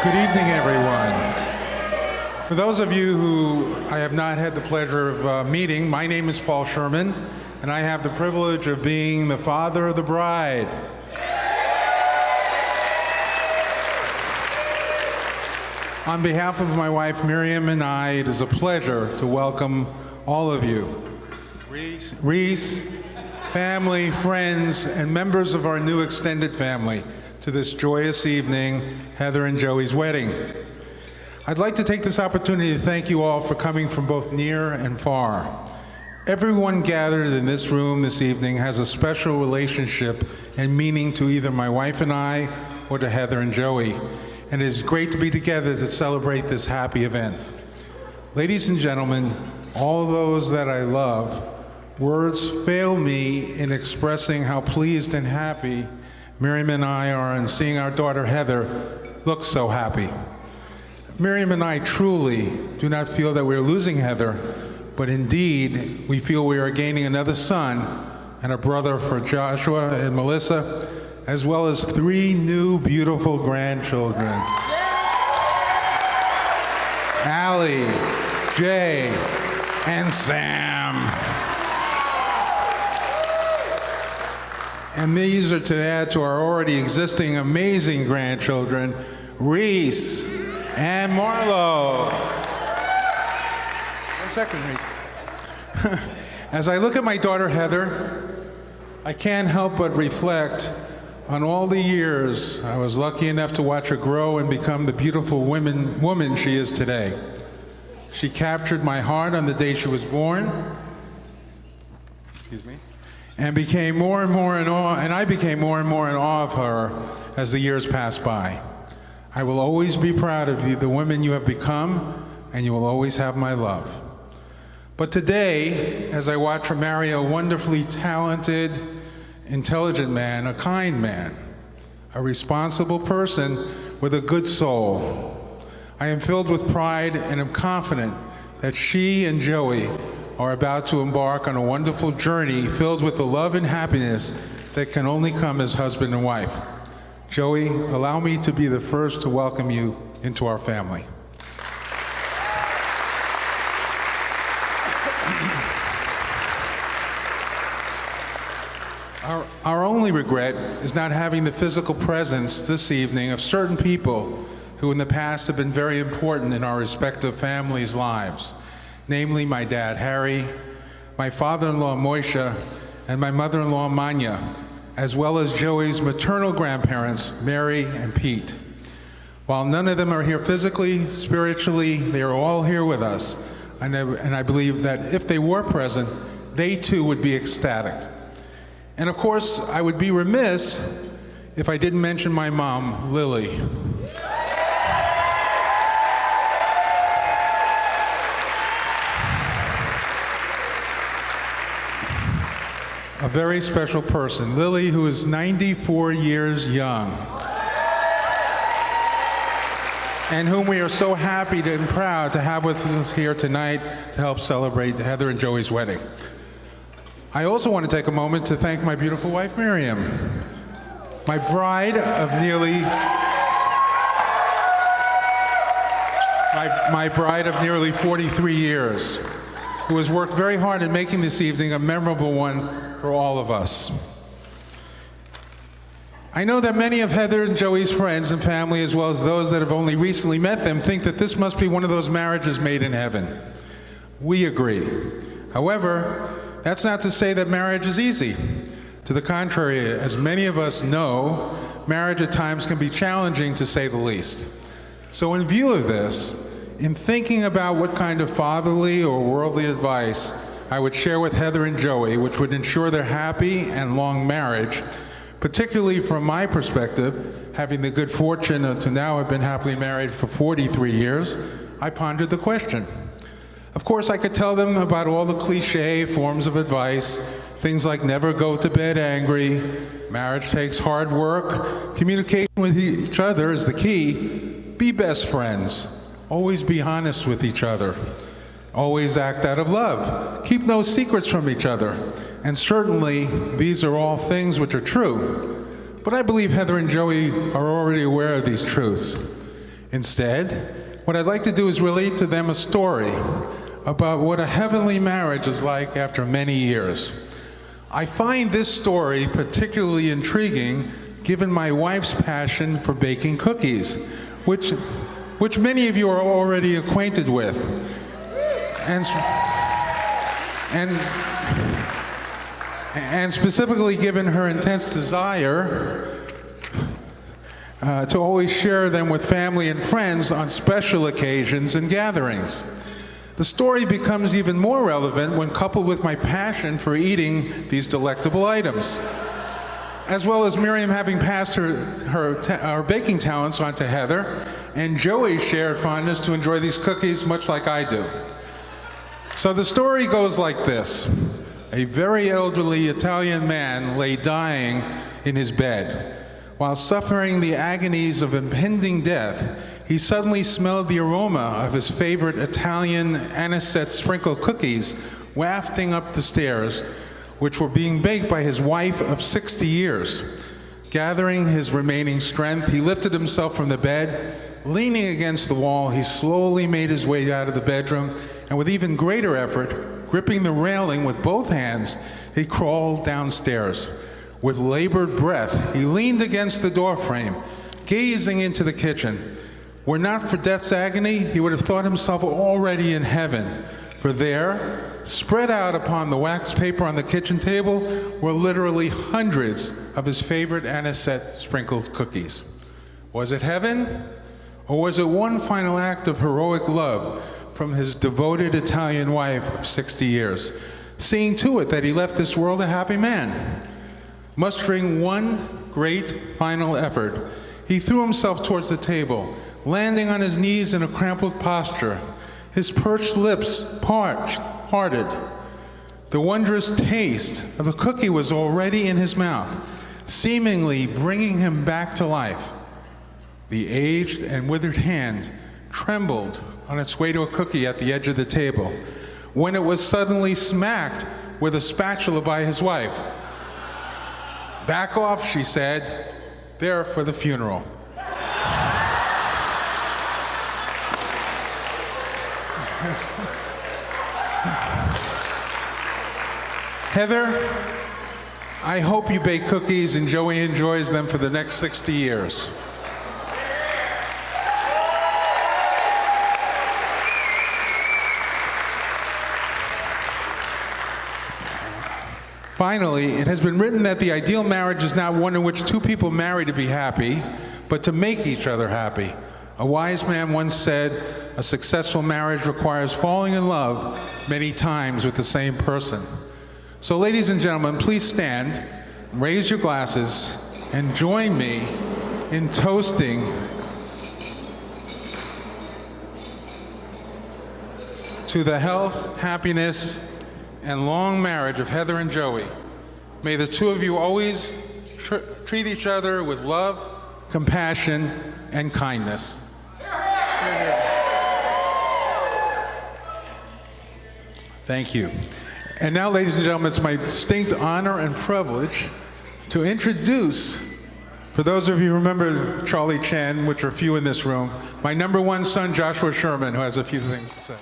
Good evening, everyone. For those of you who I have not had the pleasure of meeting, my name is Paul Scherman, and I have the privilege of being the father of the bride. On behalf of my wife Miriam and I, it is a pleasure to welcome all of you. Reese, family, friends, and members of our new extended family to this joyous evening, Heather and Joey's wedding. I'd like to take this opportunity to thank you all for coming from both near and far. Everyone gathered in this room this evening has a special relationship and meaning to either my wife and I or to Heather and Joey, and it is great to be together to celebrate this happy event. Ladies and gentlemen, all those that I love, words fail me in expressing how pleased and happy Miriam and I are in seeing our daughter Heather look so happy. Miriam and I truly do not feel that we're losing Heather, but indeed we feel we are gaining another son and a brother for Joshua and Melissa, as well as 3 new beautiful grandchildren. Allie, Jay, and Sam. And these are to add to our already existing amazing grandchildren, Reese and Marlo. 1 second, Reese. As I look at my daughter Heather, I can't help but reflect on all the years I was lucky enough to watch her grow and become the beautiful woman she is today. She captured my heart on the day she was born. Excuse me. And became more and more in awe, and I became more and more in awe of her as the years passed by. I will always be proud of you, the women you have become, and you will always have my love. But today, as I watch her marry a wonderfully talented, intelligent man, a kind man, a responsible person with a good soul, I am filled with pride and am confident that she and Joey are about to embark on a wonderful journey filled with the love and happiness that can only come as husband and wife. Joey, allow me to be the first to welcome you into our family. Our only regret is not having the physical presence this evening of certain people who in the past have been very important in our respective families' lives. Namely my dad, Harry, my father-in-law, Moisha, and my mother-in-law, Manya, as well as Joey's maternal grandparents, Mary and Pete. While none of them are here physically, spiritually, they are all here with us. And I believe that if they were present, they too would be ecstatic. And of course, I would be remiss if I didn't mention my mom, Lily. A very special person, Lily, who is 94 years young, and whom we are so happy and proud to have with us here tonight to help celebrate Heather and Joey's wedding. I also want to take a moment to thank my beautiful wife, Miriam, my bride of nearly 43 years, who has worked very hard in making this evening a memorable one for all of us. I know that many of Heather and Joey's friends and family, as well as those that have only recently met them, think that this must be one of those marriages made in heaven. We agree. However, that's not to say that marriage is easy. To the contrary, as many of us know, marriage at times can be challenging, to say the least. So in view of this, in thinking about what kind of fatherly or worldly advice I would share with Heather and Joey, which would ensure their happy and long marriage, particularly from my perspective, having the good fortune to now have been happily married for 43 years, I pondered the question. Of course, I could tell them about all the cliche forms of advice, things like never go to bed angry, marriage takes hard work, communication with each other is the key, be best friends, always be honest with each other, always act out of love, keep no secrets from each other, and certainly these are all things which are true. But I believe Heather and Joey are already aware of these truths. Instead, what I'd like to do is relate to them a story about what a heavenly marriage is like after many years. I find this story particularly intriguing given my wife's passion for baking cookies, which many of you are already acquainted with. And specifically given her intense desire to always share them with family and friends on special occasions and gatherings. The story becomes even more relevant when coupled with my passion for eating these delectable items, as well as Miriam having passed her baking talents on to Heather, and Joey's shared fondness to enjoy these cookies much like I do. So the story goes like this. A very elderly Italian man lay dying in his bed. While suffering the agonies of impending death, he suddenly smelled the aroma of his favorite Italian anisette sprinkle cookies wafting up the stairs, which were being baked by his wife of 60 years. Gathering his remaining strength, he lifted himself from the bed. Leaning against the wall, he slowly made his way out of the bedroom, and with even greater effort, gripping the railing with both hands, he crawled downstairs. With labored breath, he leaned against the doorframe, gazing into the kitchen. Were not for death's agony, he would have thought himself already in heaven, for there, spread out upon the wax paper on the kitchen table, were literally hundreds of his favorite anisette sprinkled cookies. Was it heaven? Or was it one final act of heroic love from his devoted Italian wife of 60 years, seeing to it that he left this world a happy man? Mustering one great final effort, he threw himself towards the table, landing on his knees in a crumpled posture, his parched lips parted. The wondrous taste of the cookie was already in his mouth, seemingly bringing him back to life. The aged and withered hand trembled on its way to a cookie at the edge of the table, when it was suddenly smacked with a spatula by his wife. "Back off," she said. "They're for the funeral." Heather, I hope you bake cookies and Joey enjoys them for the next 60 years. Finally, it has been written that the ideal marriage is not one in which two people marry to be happy, but to make each other happy. A wise man once said, a successful marriage requires falling in love many times with the same person. So ladies and gentlemen, please stand, raise your glasses, and join me in toasting to the health, happiness, and long marriage of Heather and Joey. May the two of you always treat each other with love, compassion, and kindness. Thank you. And now, ladies and gentlemen, it's my distinct honor and privilege to introduce, for those of you who remember Charlie Chan, which are few in this room, my #1 son, Joshua Scherman, who has a few things to say.